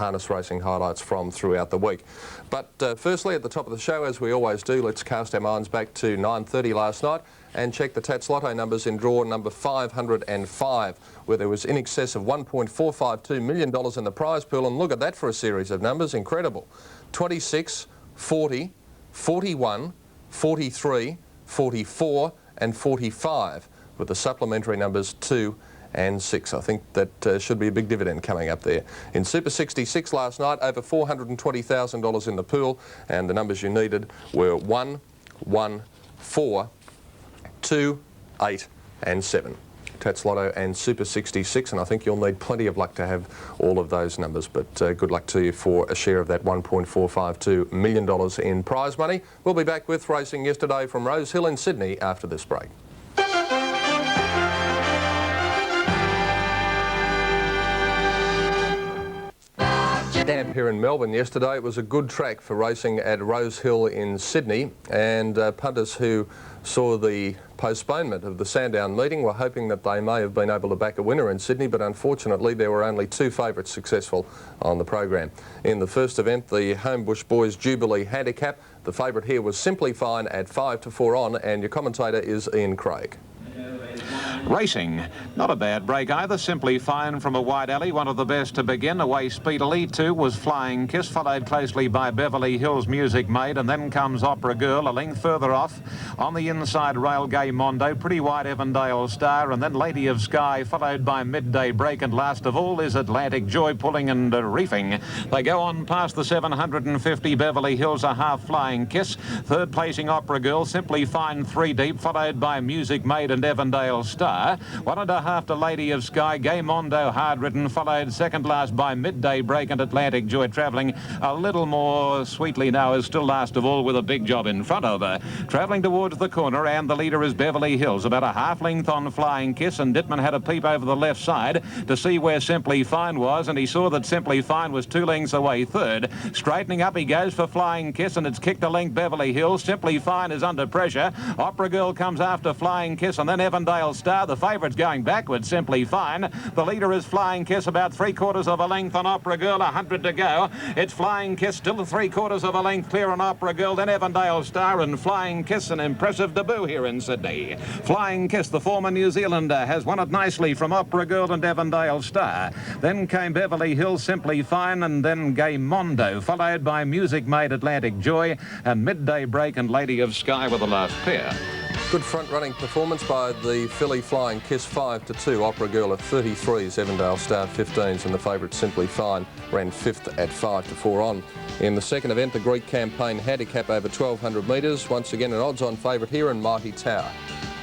harness racing highlights from throughout the week. But firstly, at the top of the show, as we always do, let's cast our minds back to 9:30 last night and check the Tats Lotto numbers in draw number 505, where there was in excess of $1.452 million in the prize pool. And look at that for a series of numbers, incredible. 26, 40, 41, 43, 44 and 45, with the supplementary numbers 2 and 6. I think that should be a big dividend coming up there. In Super 66 last night, over $420,000 in the pool, and the numbers you needed were 1, 1, 4, 2, 8 and 7. Tats Lotto and Super 66, and I think you'll need plenty of luck to have all of those numbers, but good luck to you for a share of that $1.452 million in prize money. We'll be back with racing yesterday from Rosehill in Sydney after this break. Camp here in Melbourne yesterday. It was a good track for racing at Rosehill in Sydney, and punters who saw the postponement of the Sandown meeting were hoping that they may have been able to back a winner in Sydney, but unfortunately there were only two favourites successful on the program. In the first event, the Homebush Boys Jubilee Handicap, the favourite here was Simply Fine at 5 to 4 on, and your commentator is Ian Craig. Racing, not a bad break either. Simply Fine from a wide alley, one of the best to begin. Away speedily, two was Flying Kiss, followed closely by Beverly Hills Music Maid, and then comes Opera Girl a length further off. On the inside rail, Gay Mondo, pretty wide Evandale Star, and then Lady of Sky, followed by Midday Break, and last of all is Atlantic Joy pulling and reefing. They go on past the 750. Beverly Hills a half Flying Kiss, third placing Opera Girl, Simply Fine 3 deep, followed by Music Maid and Evandale Star. 1.5 to Lady of Sky, Gay Mondo hard ridden, followed second last by Midday Break and Atlantic Joy, travelling a little more sweetly now is still last of all with a big job in front of her. Travelling towards the corner, and the leader is Beverly Hills, about a half length on Flying Kiss, and Dittman had a peep over the left side to see where Simply Fine was, and he saw that Simply Fine was 2 lengths away third. Straightening up he goes for Flying Kiss, and it's kicked a length Beverly Hills. Simply Fine is under pressure. Opera Girl comes after Flying Kiss, and then Evandale Star. The favourite's going backwards, Simply Fine. The leader is Flying Kiss, about 3/4 of a length on Opera Girl, 100 to go. It's Flying Kiss, still 3/4 of a length clear on Opera Girl, then Evandale Star and Flying Kiss, an impressive debut here in Sydney. Flying Kiss, the former New Zealander, has won it nicely from Opera Girl and Evandale Star. Then came Beverly Hills, Simply Fine, and then Gay Mondo, followed by Music Maid, Atlantic Joy, and Midday Break and Lady of Sky were the last pair. Good front-running performance by the filly Flying Kiss, 5 to 2. Opera Girl at 33s, Evandale Star 15s, and the favourite Simply Fine ran 5th at 5 to 4 on. In the second event, the Greek Campaign Handicap over 1,200 metres. Once again, an odds-on favourite here in Mighty Tower.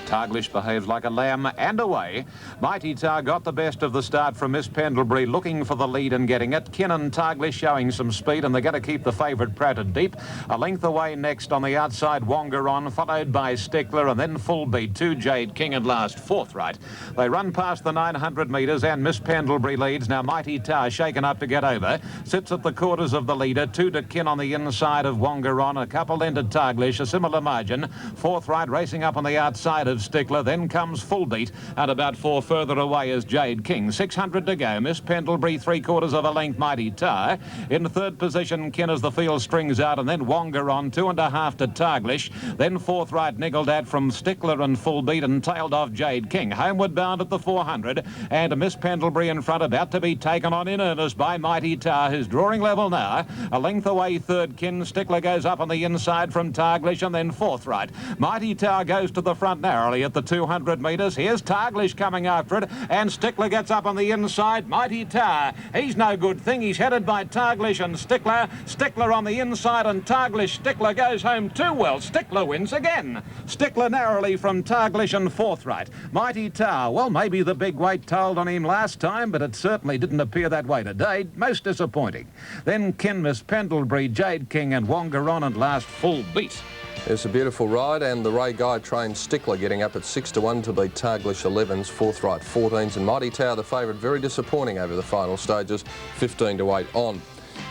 Targlish behaves like a lamb and away. Mighty Tower got the best of the start from Miss Pendlebury, looking for the lead and getting it. Kin and Targlish showing some speed, and they're going to keep the favourite Pratted deep. A length away next on the outside, Wongaron, followed by Stickler, and then Full Beat, 2 Jade King, and last forthright. They run past the 900 metres, and Miss Pendlebury leads. Now Mighty Tower shaken up to get over. Sits at the quarters of the leader, 2 to Kin on the inside of Wongaron, a couple into Targlish, a similar margin. Forthright racing up on the outside of Stickler, then comes Full Beat, and about 4 further away is Jade King. 600 to go. Miss Pendlebury 3/4 of a length, Mighty Tower. In third position, Kin as the field strings out, and then Wongaron, 2.5 to Targlish. Then forthright niggled at from Stickler and Full Beat, and tailed off Jade King. Homeward bound at the 400, and Miss Pendlebury in front, about to be taken on in earnest by Mighty Tower, who's drawing level now. A length away third, Kin. Stickler goes up on the inside from Targlish, and then forthright. Mighty Tower goes to the front narrowly at the 200 metres. Here's Targlish coming after it, and Stickler gets up on the inside. Mighty Tower, he's no good thing. He's headed by Targlish and Stickler. Stickler on the inside, and Targlish. Stickler goes home too well. Stickler wins again. Stickler narrowly from Targlish and forthright. Mighty Tower, well, maybe the big weight told on him last time, but it certainly didn't appear that way today. Most disappointing. Then Kin, Miss Pendlebury, Jade King, and Wongaron, and last Full Beat. It's a beautiful ride, and the Ray Guy trained Stickler getting up at 6 to 1 to beat Targlish 11s, forthright 14s, and Mighty Tower, the favourite, very disappointing over the final stages, 15 to 8 on.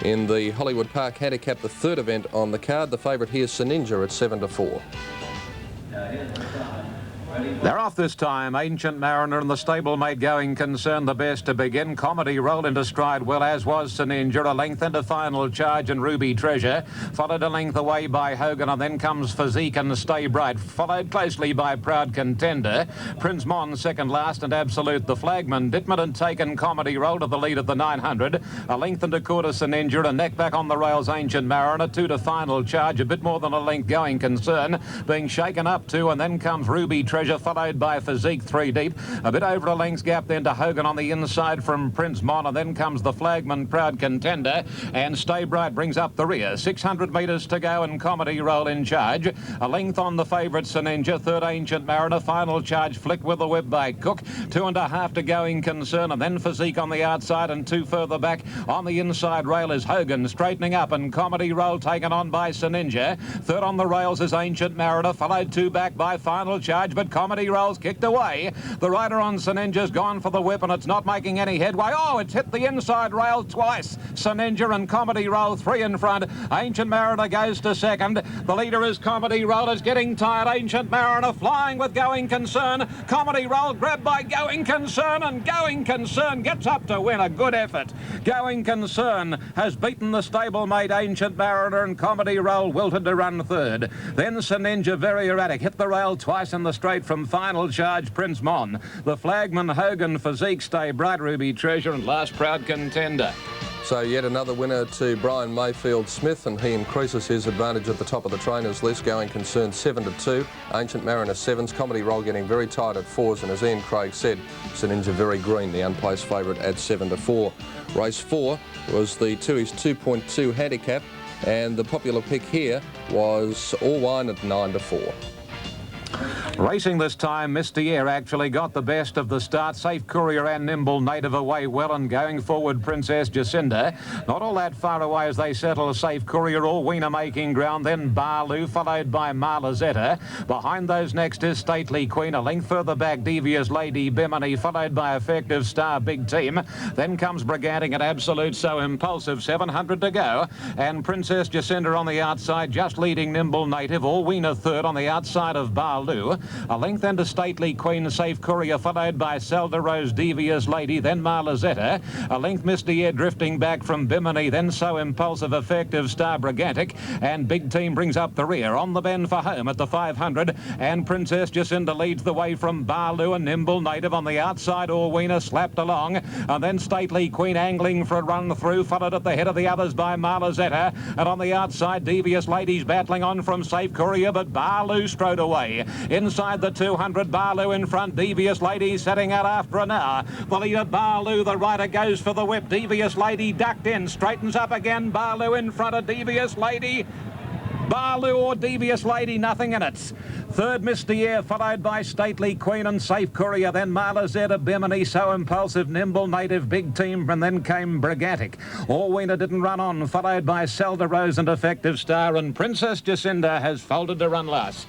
In the Hollywood Park Handicap, the third event on the card, the favourite here is Saninja at 7 to 4. They're off this time. Ancient Mariner and the stablemate Going Concern the best to begin. Comedy rolled into stride well, as was Sininja. A length into Final Charge and Ruby Treasure. Followed a length away by Hogan, and then comes Physique and Stay Bright. Followed closely by Proud Contender. Prince Mon second last, and Absolute the flagman. Dittman and Taken Comedy rolled to the lead at the 900. A length into Quarter Sininja. A neck back on the rails Ancient Mariner. 2 to Final Charge. A bit more than a length Going Concern. Being shaken up to, and then comes Ruby Treasure, followed by Physique 3 deep. A bit over a length's gap then to Hogan on the inside from Prince Mon, and then comes the flagman Proud Contender, and Stay Bright brings up the rear. 600 metres to go and Comedy roll in charge. A length on the favourite Sininja, third Ancient Mariner, Final Charge flick with the whip by Cook. 2.5 to Going Concern, and then Physique on the outside, and 2 further back. On the inside rail is Hogan straightening up, and Comedy roll taken on by Sininja. Third on the rails is Ancient Mariner, followed 2 back by Final Charge, but Comedy roll's kicked away. The rider on Sininja's gone for the whip, and it's not making any headway. Oh, it's hit the inside rail twice. Sininja and Comedy roll 3 in front. Ancient Mariner goes to second. The leader is Comedy roll, is getting tired. Ancient Mariner flying with Going Concern. Comedy roll grabbed by Going Concern, and Going Concern gets up to win. A good effort. Going Concern has beaten the stablemate Ancient Mariner, and Comedy roll wilted to run third. Then Sininja, very erratic, hit the rail twice in the straight from Final Charge Prince Mon. The flagman Hogan, Physique, Stay Bright, Ruby Treasure, and last Proud Contender. So yet another winner to Brian Mayfield Smith, and he increases his advantage at the top of the trainers list. Going Concern 7 to 2, Ancient Mariner 7s, Comedy roll getting very tight at 4s, and as Ian Craig said, Sininja very green, the unplaced favourite at 7 to 4. Race 4 was the 2's 2.2 handicap, and the popular pick here was All Wine at 9 to 4. Racing this time, Misty Air actually got the best of the start. Safe Courier and Nimble Native away well, and going forward Princess Jacinda. Not all that far away as they settle. Safe Courier, All Wiener making ground, then Barloo, followed by Marlazetta. Behind those next is Stately Queen. A length further back, Devious Lady Bimini, followed by Effective Star Big Team. Then comes Brigantic and Absolute So Impulsive, 700 to go. And Princess Jacinda on the outside, just leading Nimble Native. All Wiener third on the outside of Barloo. A length into Stately Queen, Safe Courier, followed by Selda Rose, Devious Lady, then Marlazetta. A length Misty Air drifting back from Bimini, then So Impulsive, Effective Star Brigantic, and Big Team brings up the rear. On the bend for home at the 500, and Princess Jacinda leads the way from Barloo, and Nimble Native on the outside. All Wiener slapped along, and then Stately Queen angling for a run through, followed at the head of the others by Marlazetta, and on the outside Devious Ladies battling on from Safe Courier, but Barloo strode away. Inside the 200, Barloo in front, Devious Lady setting out after an hour. The leader Barloo, the rider goes for the whip. Devious Lady ducked in, straightens up again. Barloo in front of Devious Lady. Barloo or Devious Lady, nothing in it. Third, Misty Air, followed by Stately Queen and Safe Courier, then Marlazetta, Bimini, So Impulsive, Nimble Native, Big Team, and then came Brigantic. All Wiener didn't run on, followed by Selda Rose and Effective Star, and Princess Jacinda has folded to run last.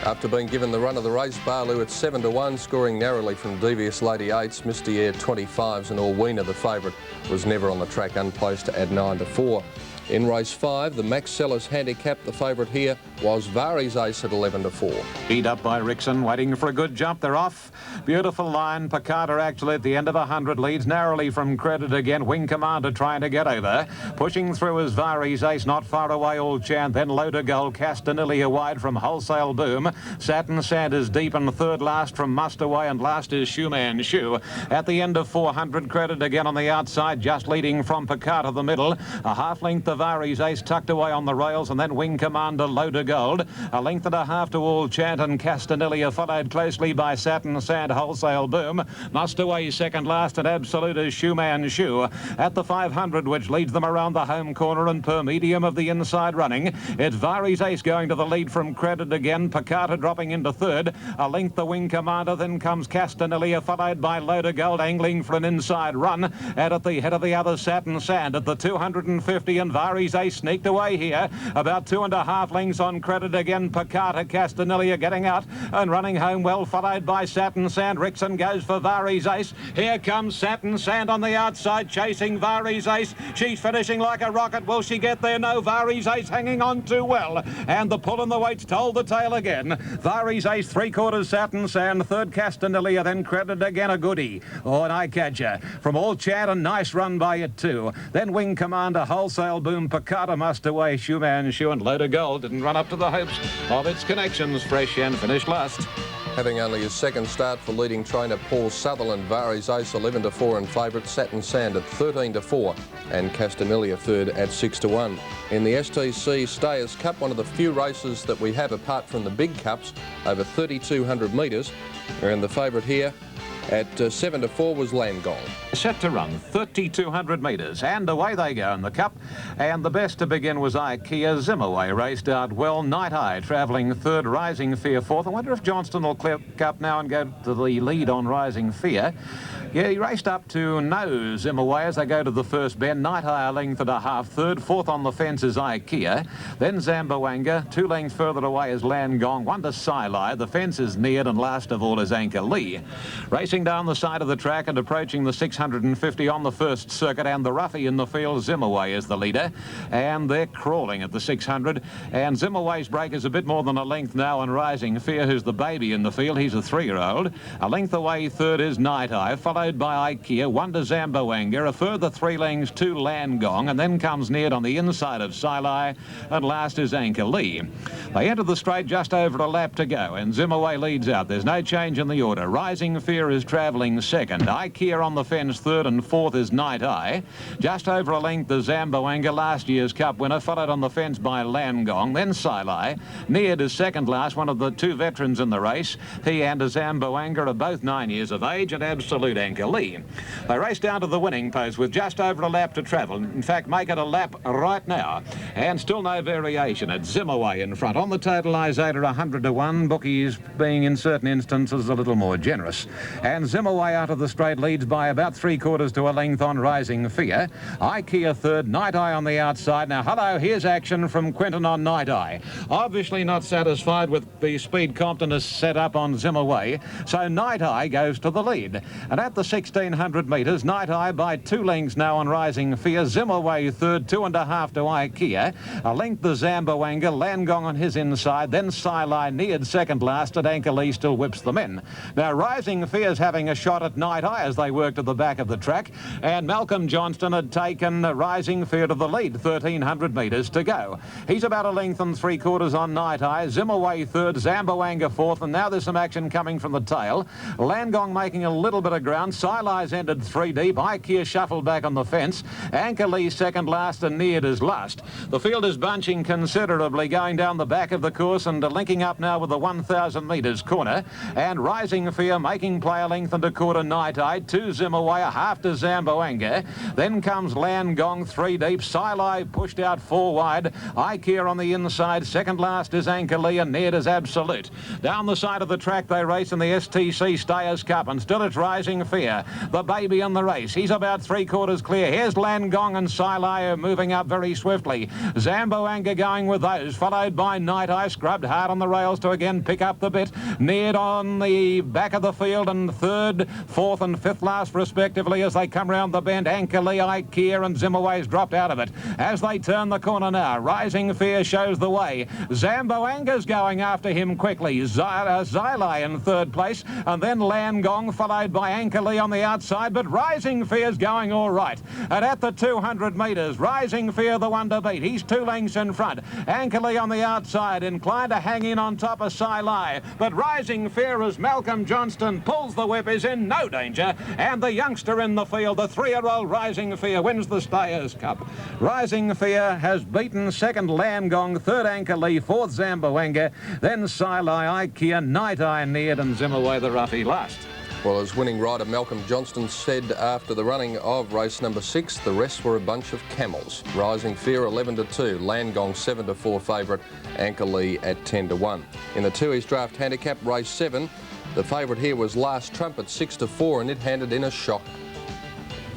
After being given the run of the race, Barloo at 7 to 1, scoring narrowly from Devious Lady 8s, Misty Air 25s, and All Wiener, the favourite, was never on the track, unplaced at 9 to 4. In race 5, the Max Sellers handicap, the favourite here was Vari's Ace at 11 to 4. Beat up by Rickson, waiting for a good jump. They're off. Beautiful line. Picard actually at the end of 100 leads narrowly from Credit again. Wing Commander trying to get over. Pushing through is Vari's Ace, not far away All Chant. Then Loader Gold, Castanilla wide from Wholesale Boom. Satin Sand is deep, and third last from Mustaway, and last is Shoeman Shoe. At the end of 400, Credit again on the outside, just leading from Picard to the middle. A half length of Vari's Ace tucked away on the rails, and then Wing Commander, Loader Gold. A length and a half to All Chant, and Castanilla followed closely by Satin Sand, Wholesale Boom. Mustaway second last, and Absolute is Shoeman Shoe. At the 500, which leads them around the home corner, and per medium of the inside running, it's Vari's Ace going to the lead from Credit again. Picard dropping into third. A length the Wing Commander, then comes Castanilla, followed by Loader Gold angling for an inside run. And at the head of the other, Satin Sand at the 250, and Vari's Ace sneaked away here. About 2.5 lengths on and credit again. Picata Castanilla getting out and running home well, followed by Satin Sand. Rickson goes for Vari's Ace. Here comes Satin Sand on the outside, chasing Vari's Ace. She's finishing like a rocket. Will she get there? No, Vari's Ace hanging on too well. And the pull and the weights told the tale again. Vari's Ace, 3/4 Satin Sand, third Castanilla, then credit again a goodie. Oh, an eye catcher. From All Chad, a nice run by it too. Then Wing Commander, Wholesale Boom, Picata must away, Shoeman Shoe, and Load of Gold didn't run up to the hopes of its connections. Fresh and finished last. Having only his second start for leading trainer Paul Sutherland, Vari's Ace 11-4 in favourite, Satin Sand at 13-4 and Castanilla third at 6-1. In the STC Stayers Cup, one of the few races that we have apart from the big cups, over 3,200 metres, and the favourite here at 7-4 was Landgong. Set to run 3,200 metres, and away they go in the cup. And the best to begin was IKEA. Zimmerway raced out well. Night Eye travelling third, Rising Fear fourth. I wonder if Johnston will clip up now and go to the lead on Rising Fear. Yeah, he raced up to no Zimmerway as they go to the first bend. Night Eye a length and a half third. Fourth on the fence is IKEA. Then Zambawanga. 2 lengths further away is Landgong. 1 to Silai. The fence is neared, and last of all is Anchor Lee. Racing down the side of the track and approaching the 650 on the first circuit, and the roughie in the field, Zimmerway, is the leader. And they're crawling at the 600. And Zimmerway's break is a bit more than a length now on Rising Fear, who's the baby in the field. He's a 3-year-old. A length away third is Night Eye, followed by IKEA. 1 to Zambawanga. A further 3 lengths to Landgong, and then comes neared on the inside of Silai, and last is Anchor Lee. They enter the straight just over a lap to go, and Zimmerway leads out. There's no change in the order. Rising Fear is travelling second. IKEA on the fence third, and fourth is Night Eye. Just over a length to Zambawanga, last year's cup winner, followed on the fence by Landgong, then Silai. Neared is second last, one of the 2 veterans in the race. He and Zambawanga are both 9 years of age, and Absolute Anchor Lee. They race down to the winning post with just over a lap to travel. In fact, make it a lap right now. And still no variation. It's Zimmerway in front. On the totalisator, 100-1. Bookies being in certain instances a little more generous. And Zimmerway out of the straight leads by about 3/4 to a length on Rising Fear. IKEA third, Night Eye on the outside. Now, hello, here's action from Quinton on Night Eye. Obviously not satisfied with the speed Compton has set up on Zimmerway, so Night Eye goes to the lead. And at the 1,600 metres, Night Eye by 2 lengths now on Rising Fear. Zimmerway third, 2.5 to IKEA. A length to Zambawanga, Landgong on his inside, then Silai neared second last, and Anchor Lee still whips them in. Now, Rising Fear's having a shot at Night Eye as they work to the back of the track, and Malcolm Johnston had taken Rising Fear to the lead, 1,300 metres to go. He's about a length and 3/4 on Night Eye. Zimmerway third, Zambawanga fourth, and now there's some action coming from the tail. Landgong making a little bit of ground. Silai's ended 3 deep. IKEA shuffled back on the fence. Anchor Lee second last, and neared is last. The field is bunching considerably going down the back of the course and linking up now with the 1,000 metres corner. And Rising Fear making play a length and a quarter Night Eye. 2 Zimmerway, a half to Zambawanga. Then comes Landgong 3 deep. Silai pushed out 4 wide. IKEA on the inside. Second last is Anchor Lee, and neared is Absolute. Down the side of the track they race in the STC Stayers Cup, and still it's Rising Fear, the baby in the race. He's about 3/4 clear. Here's Landgong and Silai moving up very swiftly. Zambawanga going with those, followed by Night Eye, scrubbed hard on the rails to again pick up the bit. Neared on the back of the field, and third, fourth and fifth last respectively as they come round the bend. Anchor Lee, IKEA and Zimmerway's dropped out of it. As they turn the corner now, Rising Fear shows the way. Zamboanga's going after him quickly. Zilai in third place, and then Landgong, followed by Anchor Lee on the outside, but Rising Fear's going all right. And at the 200 metres, Rising Fear the one to beat. He's 2 lengths in front. Anchor Lee on the outside, inclined to hang in on top of Silai. But Rising Fear, as Malcolm Johnston pulls the whip, is in no danger. And the youngster in the field, the 3-year-old Rising Fear, wins the Stayers Cup. Rising Fear has beaten second Landgong, third Anchor Lee, fourth Zambawanga, then Silai, IKEA, Night Eye neared, and Zimmerway the roughie last. Well, as winning rider Malcolm Johnston said after the running of race number 6, the rest were a bunch of camels. Rising Fear 11-2, Landgong 7-4 favourite, Anchor Lee at 10-1. In the 2 East Draft Handicap, race 7, the favourite here was Last Trumpet 6-4, and it handed in a shock.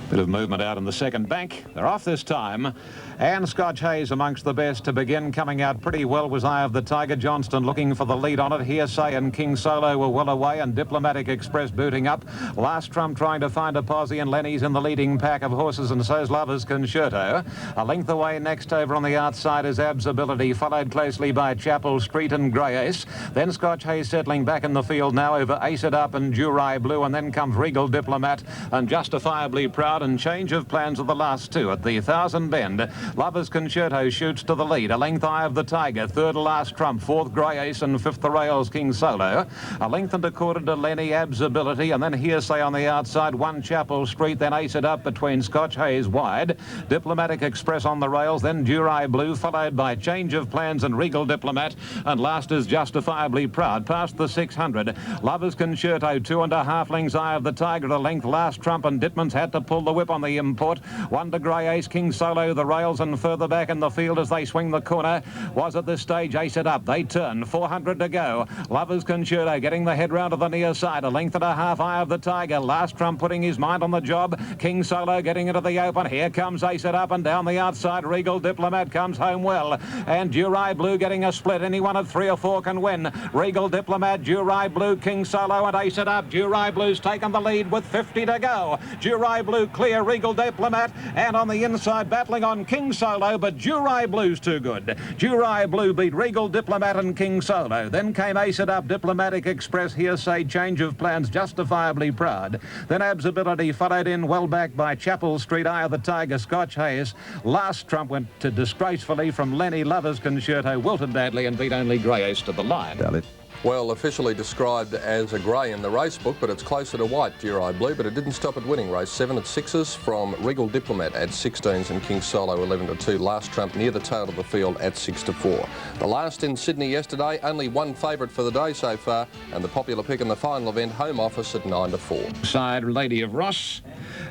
Bit of movement out in the second bank. They're off this time. And Scotch Hayes amongst the best to begin. Coming out pretty well was Eye of the Tiger. Johnston looking for the lead on it. Hearsay and King Solo were well away, and Diplomatic Express booting up. Last Trump trying to find a posse, and Lenny's in the leading pack of horses, and so's Lover's Concerto. A length away next over on the outside is Absability, followed closely by Chapel Street and Grey Ace. Then Scotch Hayes settling back in the field now over Ace It Up and Jurai Blue, and then comes Regal Diplomat and Justifiably Proud, and Change of Plans of the last two at the 1,000 bend. Lover's Concerto shoots to the lead. A length Eye of the Tiger, third to last Trump, fourth Grey Ace, and fifth the Rails King Solo. A length and a quarter to Lenny, Absability, and then Hearsay on the outside, one Chapel Street, then Ace It Up between Scotch Hayes wide. Diplomatic Express on the rails, then Jurai Blue, followed by Change of Plans and Regal Diplomat, and last is Justifiably Proud. Past the 600, Lover's Concerto, 2.5 lengths Eye of the Tiger, a length last Trump, and Dittman's had to pull the whip on the import. One to Grey Ace, King Solo, the rails, and further back in the field as they swing the corner was at this stage Ace It Up. They turn, 400 to go. Lover's Concerto getting the head round to the near side, a length and a half Eye of the Tiger. Last Trump putting his mind on the job. King Solo getting into the open. Here comes Ace It Up, and down the outside Regal Diplomat comes home well. And Jurai Blue getting a split. Any one of 3 or 4 can win. Regal Diplomat, Jurai Blue, King Solo, and Ace It Up. Jurai Blue's taken the lead with 50 to go. Jurai Blue clear, Regal Diplomat, and on the inside battling on King Solo, but Jurai Blue's too good. Jurai Blue beat Regal Diplomat and King Solo. Then came Ace It Up, Diplomatic Express, Hearsay, Change of Plans, Justifiably Proud. Then Absability followed in well back by Chapel Street, Eye of the Tiger, Scotch Hayes. Last Trump went to disgracefully from Lenny. Lover's Concerto wilted badly and beat only Grey Ace to the line. Well, officially described as a grey in the race book, but it's closer to white, Jurai Blue, but it didn't stop at winning. Race 7 at 6s from Regal Diplomat at 16s and King Solo 11 to 2. Last Trump near the tail of the field at 6 to 4. The last in Sydney yesterday, only one favourite for the day so far, and the popular pick in the final event, Home Office at 9 to 4. Side Lady of Ross,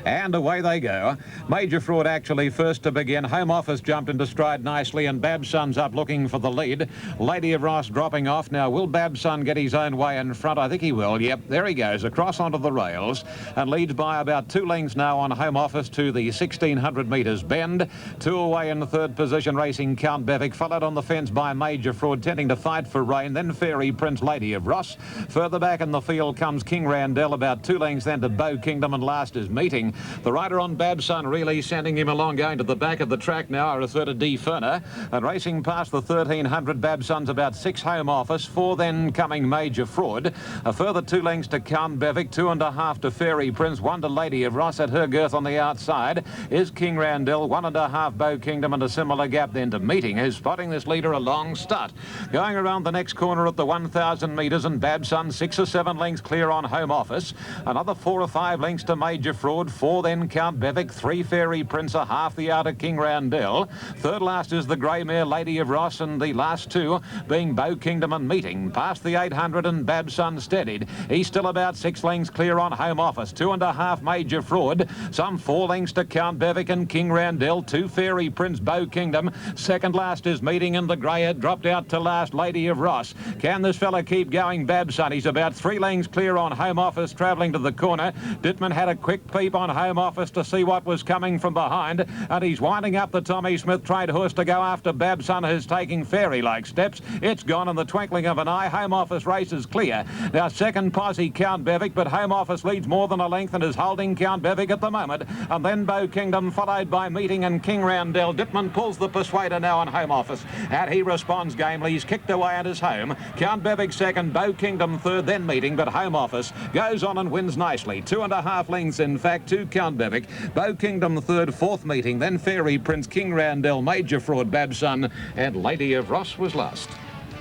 and away they go. Major Fraud actually first to begin. Home Office jumped into stride nicely, and Babson's up looking for the lead. Lady of Ross dropping off. Now, will Babson get his own way in front? I think he will. Yep, there he goes across onto the rails and leads by about 2 lengths now on Home Office to the 1,600 metres bend. 2 away in the third position, racing Count Bevic, followed on the fence by Major Fraud, tending to fight for rain. Then Fairy Prince, Lady of Ross. Further back in the field comes King Randell, about 2 lengths then to Bow Kingdom, and last is Meeting. The rider on Babson really sending him along, going to the back of the track now, I refer to D. Ferner. And racing past the 1,300, Babson's about 6 Home Office, 4 then coming Major Fraud. A further 2 lengths to Count Bevic, 2.5 to Fairy Prince, 1 to Lady of Ross. At her girth on the outside is King Randell, 1.5 Bow Kingdom, and a similar gap then to Meeting, who's spotting this leader a long start. Going around the next corner at the 1,000 metres, and Babson 6 or 7 lengths clear on Home Office. Another 4 or 5 lengths to Major Fraud, 4 then Count Bevic, 3 Fairy Prince, a half the outer King Randell. Third last is the grey mare Lady of Ross, and the last 2 being Bow Kingdom and Meeting. Past the 800 and Babson steadied. He's still about 6 lengths clear on Home Office. 2.5 Major Fraud. Some 4 lengths to Count Bevic and King Randell. 2 Fairy Prince, Bow Kingdom. Second last is Meeting, and the grey had dropped out to last, Lady of Ross. Can this fella keep going, Babson? He's about 3 lengths clear on Home Office, travelling to the corner. Dittman had a quick peep on Home Office to see what was coming from behind, and he's winding up the Tommy Smith trade horse to go after Babson, who's taking fairy-like steps. It's gone in the twinkling of an eye. Home Office races clear. Now, second posse Count Bevic, but Home Office leads more than a length and is holding Count Bevic at the moment. And then Bow Kingdom, followed by Meeting and King Randell. Dittman pulls the Persuader now on Home Office, and he responds gamely. He's kicked away at his home. Count Bevic second, Bow Kingdom third, then Meeting, but Home Office goes on and wins nicely. 2.5 lengths, in fact, to Count Bevic. Bow Kingdom third, fourth Meeting, then Fairy Prince, King Randell, Major Fraud, Babson, and Lady of Ross was last.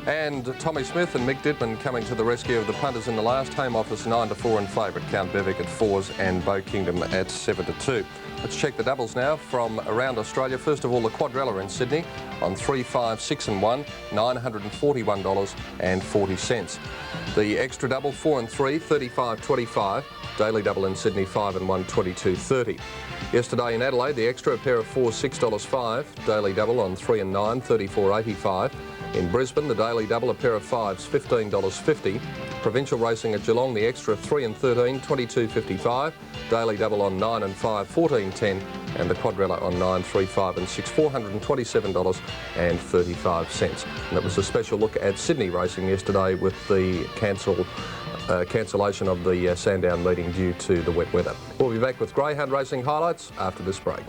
And Tommy Smith and Mick Dittman coming to the rescue of the punters in the last. Home Office 9 to 4 in favourite. Count Bevic at 4s and Bow Kingdom at 7 to 2. Let's check the doubles now from around Australia. First of all, the quadrella in Sydney on 3, 5, 6 and 1, $941.40. The extra double 4 and 3, 35.25. Daily double in Sydney 5 and 1, 22.30. Yesterday in Adelaide, the extra, a pair of 4, $6.05. Daily double on 3 and 9, 34.85. In Brisbane, the daily double, a pair of 5s, $15.50. Provincial racing at Geelong, the extra 3 and 13, 22.55. Daily double on 9 and 5, 14.10. And the quadrella on 9, 3, 5 and 6, $427.35. And that was a special look at Sydney racing yesterday with the cancellation of the Sandown meeting due to the wet weather. We'll be back with greyhound racing highlights after this break.